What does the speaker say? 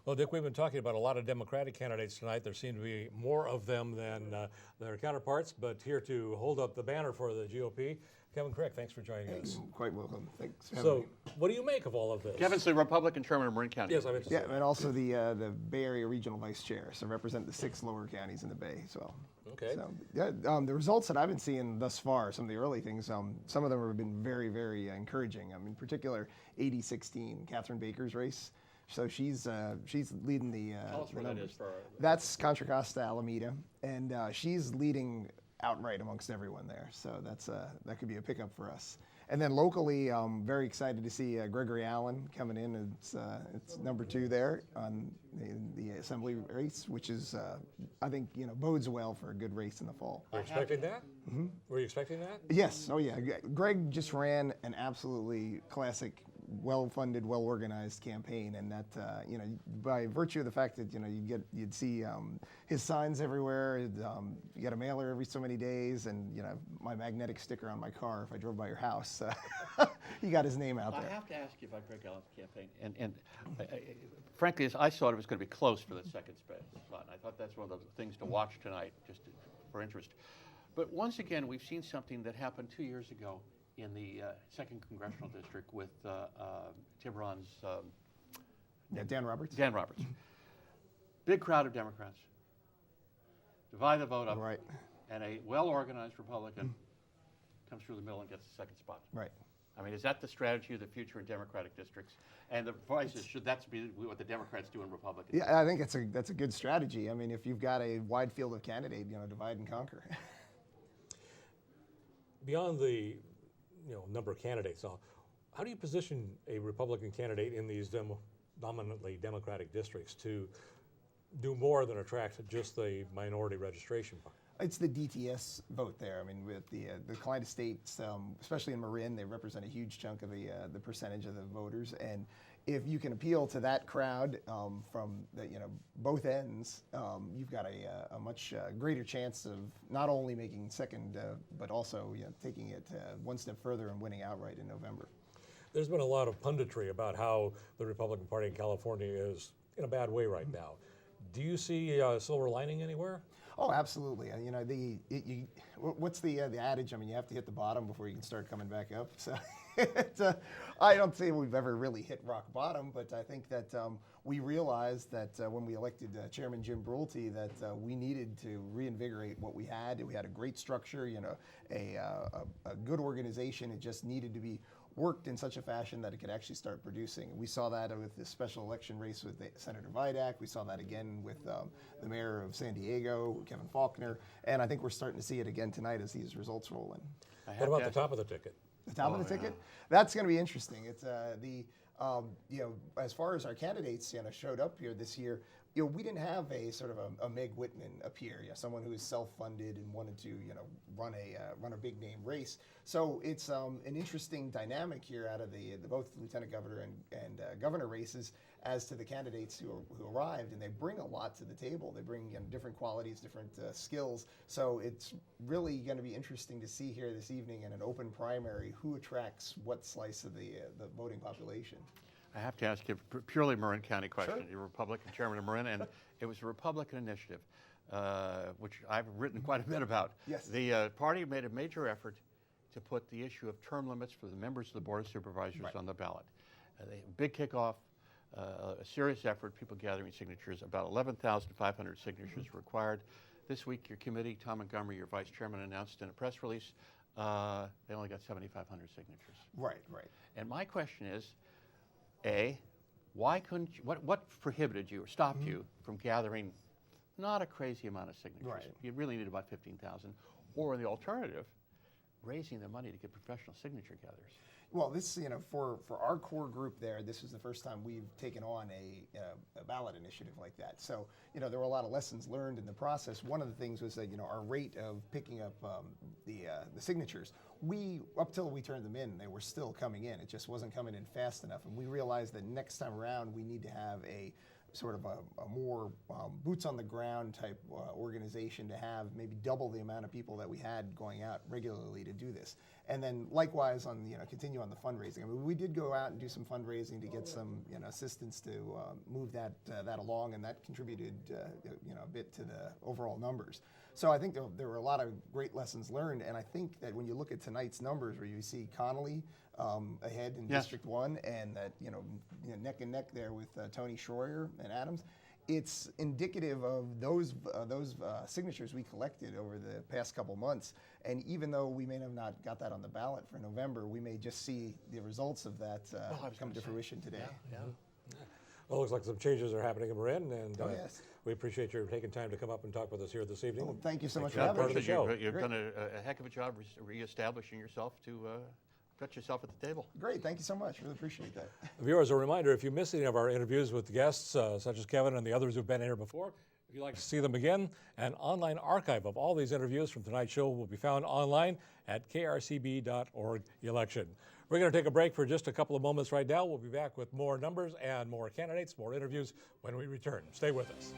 Well, Dick, we've been talking about a lot of Democratic candidates tonight. There seem to be more of them than their counterparts, but here to hold up the banner for the GOP, Kevin Krick, thanks for joining us. Quite welcome. Thanks for having me. What do you make of all of this? Kevin's the Republican chairman of Marin County. Yes, I meant to say. Yeah, and also the Bay Area Regional Vice Chair, so represent the 6 lower counties in the Bay as well. Okay. So, yeah, the results that I've been seeing thus far, some of the early things, some of them have been very, very encouraging. In particular, 8016, Catherine Baker's race. So she's leading the. Tell us where that is for. That's Contra Costa Alameda, and she's leading outright amongst everyone there. So that could be a pickup for us. And then locally, very excited to see Gregory Allen coming in. It's number 2 there on the assembly race, which is I think bodes well for a good race in the fall. Were you expecting that? Mm-hmm. Were you expecting that? Yes. Oh yeah. Greg just ran an absolutely classic, well-funded, well-organized campaign, and that by virtue of the fact that you'd see his signs everywhere. You get a mailer every so many days, and my magnetic sticker on my car if I drove by your house. He got his name out there. I have to ask you about Greg Allen's campaign, and frankly, I thought it was going to be close for the second spot. I thought that's one of the things to watch tonight, just for interest. But once again, we've seen something that happened 2 years ago in the 2nd Congressional District with Tiburon's Dan Roberts. Dan Roberts. Big crowd of Democrats. Divide the vote up. Right. And a well-organized Republican comes through the middle and gets the second spot. Right. I mean, is that the strategy of the future in Democratic districts? And the advice is, should that be what the Democrats do in Republicans? Yeah, I think that's a good strategy. I mean, if you've got a wide field of candidate, divide and conquer. Beyond the number of candidates, how do you position a Republican candidate in these dominantly Democratic districts to do more than attract just the minority registration part? It's the DTS vote there. I mean, with the Client Estates, especially in Marin, they represent a huge chunk of the percentage of the voters. And if you can appeal to that crowd from both ends, you've got a much greater chance of not only making second, but also taking it one step further and winning outright in November. There's been a lot of punditry about how the Republican Party in California is in a bad way right now. Do you see a silver lining anywhere? Oh, absolutely. What's the adage? I mean, you have to hit the bottom before you can start coming back up. So I don't say we've ever really hit rock bottom, but I think that we realized that when we elected Chairman Jim Brulte that we needed to reinvigorate what we had. We had a great structure, a good organization. It just needed to be worked in such a fashion that it could actually start producing. We saw that with the special election race with Senator Vidak. We saw that again with the mayor of San Diego, Kevin Faulconer, and I think we're starting to see it again tonight as these results roll in. What about the top of the ticket? The top of the ticket? That's going to be interesting. It's as far as our candidates showed up here this year, we didn't have a sort of a Meg Whitman appear, someone who is self-funded and wanted to run a big name race. So it's an interesting dynamic here out of the both lieutenant governor and governor races as to the candidates who arrived, and they bring a lot to the table. They bring different qualities, different skills. So it's really going to be interesting to see here this evening in an open primary who attracts what slice of the voting population. I have to ask you a purely Marin County question. Sure. You're Republican chairman of Marin, and it was a Republican initiative, which I've written quite a bit about. Yes. The party made a major effort to put the issue of term limits for the members of the Board of Supervisors on the ballot. Big kickoff, a serious effort, people gathering signatures, about 11,500 signatures required. This week, your committee, Tom Montgomery, your vice chairman, announced in a press release, they only got 7,500 signatures. Right. And my question is, why couldn't you, what prohibited you or stopped you from gathering not a crazy amount of signatures? Right. You really need about 15,000. Or the alternative, raising the money to get professional signature gatherers. Well, this, for our core group there, this is the first time we've taken on a ballot initiative like that. So, there were a lot of lessons learned in the process. One of the things was that, our rate of picking up the signatures, up till we turned them in, they were still coming in. It just wasn't coming in fast enough. And we realized that next time around, we need to have a sort of a more boots on the ground type organization to have maybe double the amount of people that we had going out regularly to do this. And then likewise continue on the fundraising. I mean, we did go out and do some fundraising to get some assistance to move that along, and that contributed a bit to the overall numbers. So I think there were a lot of great lessons learned, and I think that when you look at tonight's numbers, where you see Connolly ahead in District 1, and that neck and neck there with Tony Schroyer and Adams, it's indicative of those signatures we collected over the past couple months. And even though we may have not got that on the ballot for November, we may just see the results of that come to fruition today. Yeah. Well, it looks like some changes are happening in Marin, and Yes. we appreciate your taking time to come up and talk with us here this evening. Well, thank you so much for for having part of me. the show. You've Great. done a heck of a job reestablishing yourself to put yourself at the table. Great, thank you so much. Really appreciate that. Viewers, a reminder, if you missed any of our interviews with guests, such as Kevin and the others who've been here before, if you'd like to see them again, an online archive of all these interviews from tonight's show will be found online at krcb.org/election. We're going to take a break for just a couple of moments right now. We'll be back with more numbers and more candidates, more interviews when we return. Stay with us.